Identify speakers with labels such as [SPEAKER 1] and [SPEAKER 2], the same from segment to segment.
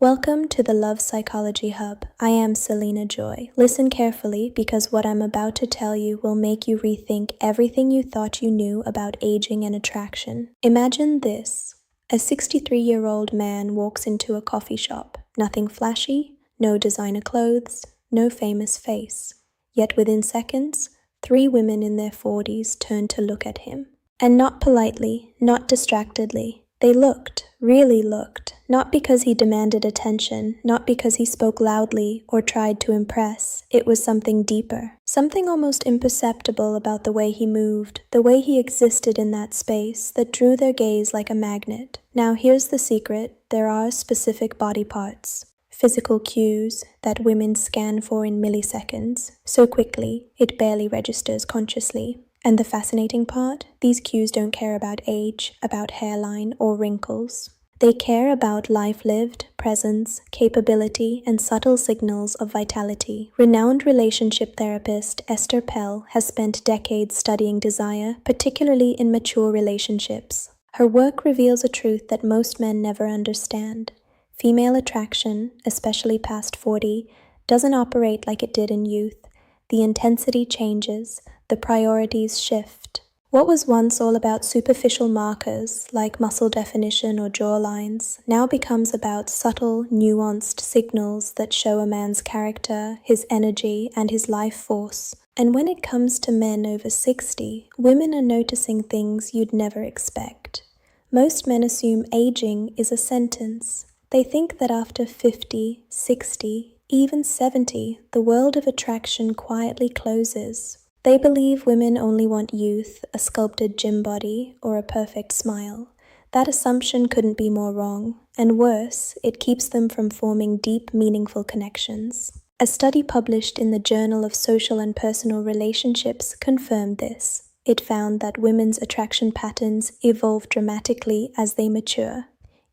[SPEAKER 1] Welcome to the Love Psychology Hub. I am Selena Joy. Listen carefully because what I'm about to tell you will make you rethink everything you thought you knew about aging and attraction. Imagine this. A 63-year-old man walks into a coffee shop. Nothing flashy, no designer clothes, no famous face. Yet within seconds, 3 women in their 40s turned to look at him. And not politely, not distractedly. They looked, really looked, not because he demanded attention, not because he spoke loudly or tried to impress. It was something deeper, something almost imperceptible about the way he moved, the way he existed in that space that drew their gaze like a magnet. Now here's the secret, there are specific body parts, physical cues that women scan for in milliseconds, so quickly it barely registers consciously. And the fascinating part, these cues don't care about age, about hairline, or wrinkles. They care about life lived, presence, capability, and subtle signals of vitality. Renowned relationship therapist Esther Pell has spent decades studying desire, particularly in mature relationships. Her work reveals a truth that most men never understand. Female attraction, especially past 40, doesn't operate like it did in youth. The intensity changes, the priorities shift. What was once all about superficial markers like muscle definition or jawlines now becomes about subtle, nuanced signals that show a man's character, his energy, and his life force. And when it comes to men over 60, women are noticing things you'd never expect. Most men assume aging is a sentence. They think that after 50, 60, even 70, the world of attraction quietly closes. They believe women only want youth, a sculpted gym body, or a perfect smile. That assumption couldn't be more wrong, and worse, it keeps them from forming deep, meaningful connections. A study published in the Journal of Social and Personal Relationships confirmed this. It found that women's attraction patterns evolve dramatically as they mature.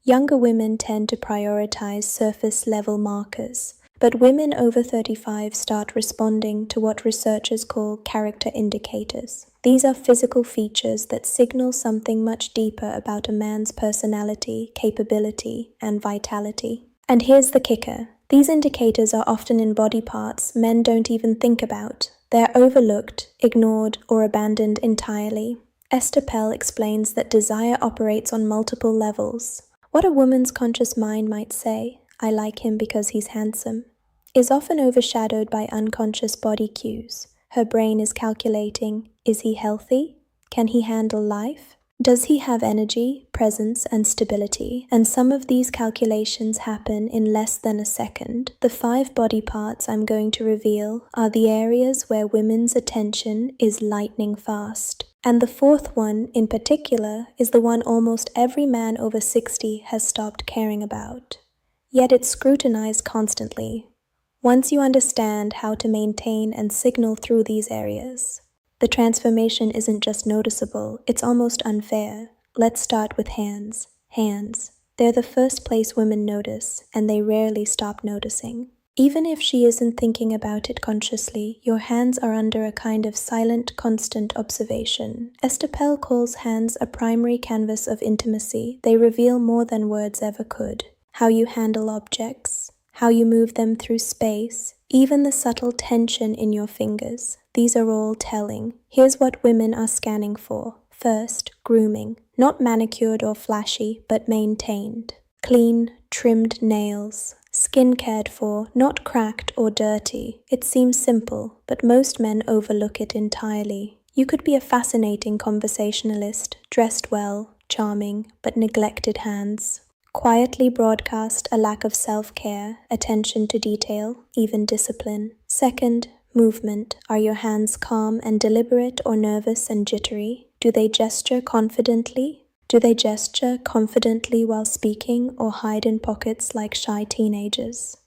[SPEAKER 1] Younger women tend to prioritize surface-level markers, but women over 35 start responding to what researchers call character indicators. These are physical features that signal something much deeper about a man's personality, capability, and vitality. And here's the kicker. These indicators are often in body parts men don't even think about. They're overlooked, ignored, or abandoned entirely. Esther Pell explains that desire operates on multiple levels. What a woman's conscious mind might say, "I like him because he's handsome," is often overshadowed by unconscious body cues. Her brain is calculating, is he healthy? Can he handle life? Does he have energy, presence, and stability? And some of these calculations happen in less than a second. The 5 body parts I'm going to reveal are the areas where women's attention is lightning fast. And the 4th one, in particular, is the one almost every man over 60 has stopped caring about. Yet it's scrutinized constantly. Once you understand how to maintain and signal through these areas, the transformation isn't just noticeable, it's almost unfair. Let's start with hands. Hands. They're the first place women notice, and they rarely stop noticing. Even if she isn't thinking about it consciously, your hands are under a kind of silent, constant observation. Esther Pell calls hands a primary canvas of intimacy. They reveal more than words ever could. How you handle objects, how you move them through space, even the subtle tension in your fingers. These are all telling. Here's what women are scanning for. First, grooming. Not manicured or flashy, but maintained. Clean, trimmed nails. Skin cared for, not cracked or dirty. It seems simple, but most men overlook it entirely. You could be a fascinating conversationalist, dressed well, charming, but neglected hands. Quietly broadcast a lack of self-care, attention to detail, even discipline. Second, movement. Are your hands calm and deliberate or nervous and jittery? Do they gesture confidently? Do they gesture confidently while speaking or hide in pockets like shy teenagers?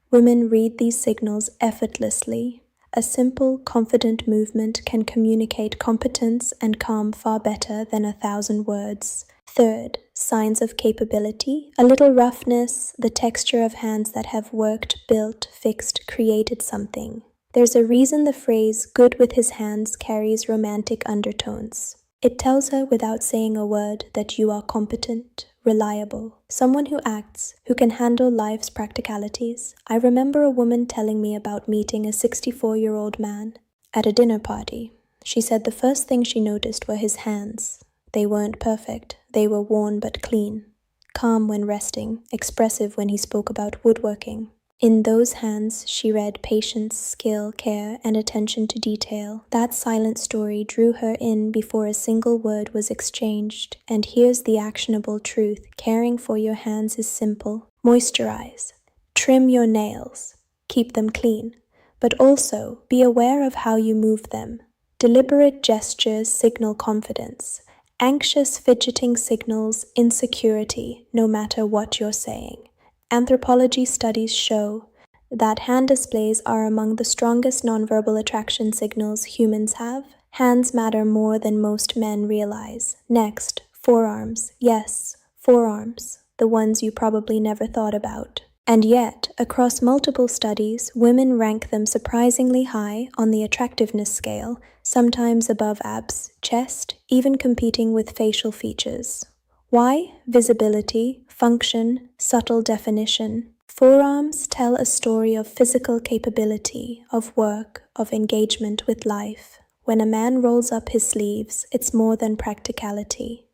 [SPEAKER 1] Women read these signals effortlessly. A simple, confident movement can communicate competence and calm far better than 1,000 words. Third, signs of capability. A little roughness, the texture of hands that have worked, built, fixed, created something. There's a reason the phrase "good with his hands" carries romantic undertones. It tells her without saying a word that you are competent, reliable, someone who acts, who can handle life's practicalities. I remember a woman telling me about meeting a 64-year-old man at a dinner party. She said the first thing she noticed were his hands. They weren't perfect, they were worn but clean. Calm when resting, expressive when he spoke about woodworking. In those hands, she read patience, skill, care, and attention to detail. That silent story drew her in before a single word was exchanged. And here's the actionable truth. Caring for your hands is simple. Moisturize. Trim your nails. Keep them clean. But also, be aware of how you move them. Deliberate gestures signal confidence. Anxious fidgeting signals insecurity, no matter what you're saying. Anthropology studies show that hand displays are among the strongest nonverbal attraction signals humans have. Hands matter more than most men realize. Next, forearms. Yes, forearms. The ones you probably never thought about. And yet, across multiple studies, women rank them surprisingly high on the attractiveness scale, sometimes above abs, chest, even competing with facial features. Why? Visibility, function, subtle definition. Forearms tell a story of physical capability, of work, of engagement with life. When a man rolls up his sleeves, it's more than practicality.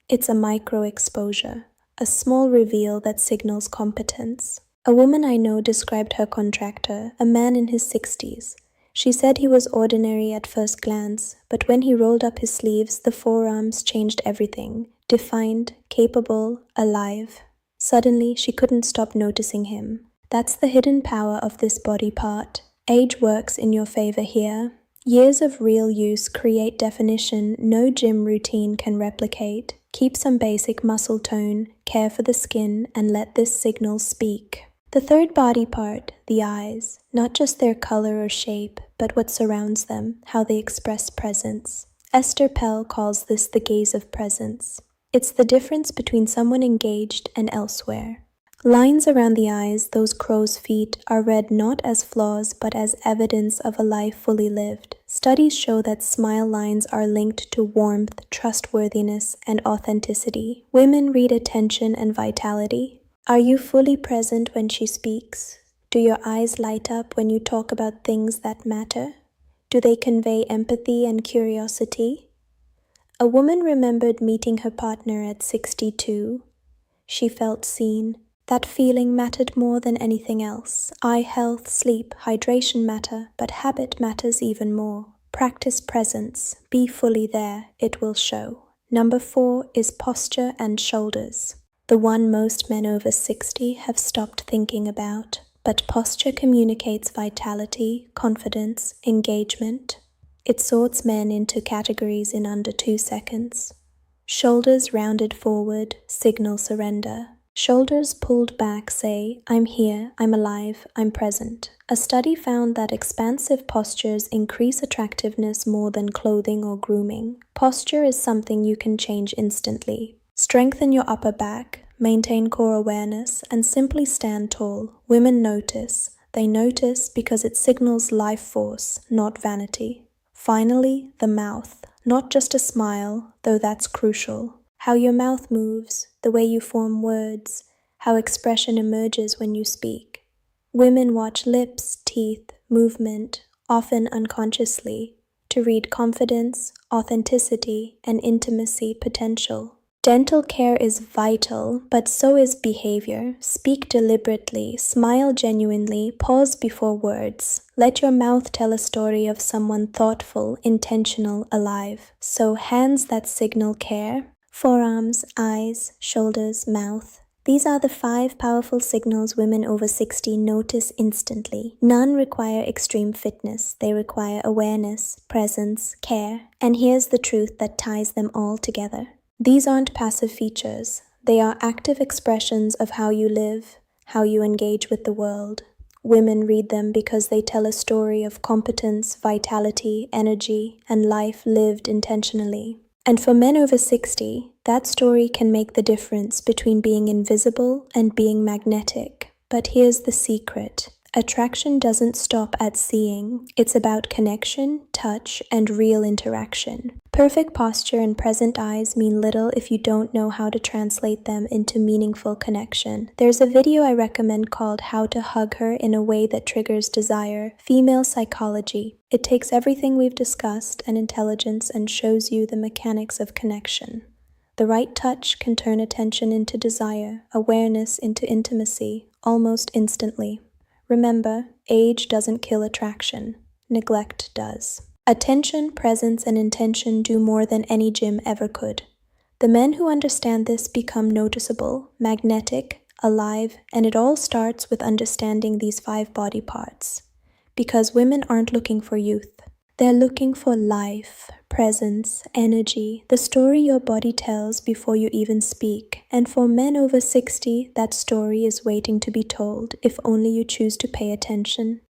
[SPEAKER 1] It's a micro-exposure, a small reveal that signals competence. A woman I know described her contractor, a man in his 60s. She said he was ordinary at first glance, but when he rolled up his sleeves, the forearms changed everything. Defined, capable, alive. Suddenly, she couldn't stop noticing him. That's the hidden power of this body part. Age works in your favor here. Years of real use create definition no gym routine can replicate. Keep some basic muscle tone, care for the skin, and let this signal speak. The third body part, the eyes, not just their color or shape, but what surrounds them, how they express presence. Esther Pell calls this the gaze of presence. It's the difference between someone engaged and elsewhere. Lines around the eyes, those crow's feet, are read not as flaws but as evidence of a life fully lived. Studies show that smile lines are linked to warmth, trustworthiness, and authenticity. Women read attention and vitality. Are you fully present when she speaks? Do your eyes light up when you talk about things that matter? Do they convey empathy and curiosity? A woman remembered meeting her partner at 62. She felt seen. That feeling mattered more than anything else. Eye health, sleep, hydration matter, but habit matters even more. Practice presence. Be fully there. It will show. Number 4 is posture and shoulders. The one most men over 60 have stopped thinking about. But posture communicates vitality, confidence, engagement. It sorts men into categories in under 2 seconds. Shoulders rounded forward signal surrender. Shoulders pulled back say, I'm here, I'm alive, I'm present. A study found that expansive postures increase attractiveness more than clothing or grooming. Posture is something you can change instantly. Strengthen your upper back, maintain core awareness, and simply stand tall. Women notice. They notice because it signals life force, not vanity. Finally, the mouth. Not just a smile, though that's crucial. How your mouth moves, the way you form words, how expression emerges when you speak. Women watch lips, teeth, movement, often unconsciously, to read confidence, authenticity, and intimacy potential. Dental care is vital, but so is behavior. Speak deliberately, smile genuinely, pause before words. Let your mouth tell a story of someone thoughtful, intentional, alive. So hands that signal care, forearms, eyes, shoulders, mouth. These are the 5 powerful signals women over 60 notice instantly. None require extreme fitness. They require awareness, presence, care. And here's the truth that ties them all together. These aren't passive features. They are active expressions of how you live, how you engage with the world. Women read them because they tell a story of competence, vitality, energy, and life lived intentionally. And for men over 60, that story can make the difference between being invisible and being magnetic. But here's the secret. Attraction doesn't stop at seeing. It's about connection, touch, and real interaction. Perfect posture and present eyes mean little if you don't know how to translate them into meaningful connection. There's a video I recommend called How to Hug Her in a Way That Triggers Desire, Female Psychology. It takes everything we've discussed and intelligence and shows you the mechanics of connection. The right touch can turn attention into desire, awareness into intimacy, almost instantly. Remember, age doesn't kill attraction. Neglect does. Attention, presence, and intention do more than any gym ever could. The men who understand this become noticeable, magnetic, alive, and it all starts with understanding these 5 body parts. Because women aren't looking for youth. They're looking for life, presence, energy, the story your body tells before you even speak. And for men over 60, that story is waiting to be told if only you choose to pay attention.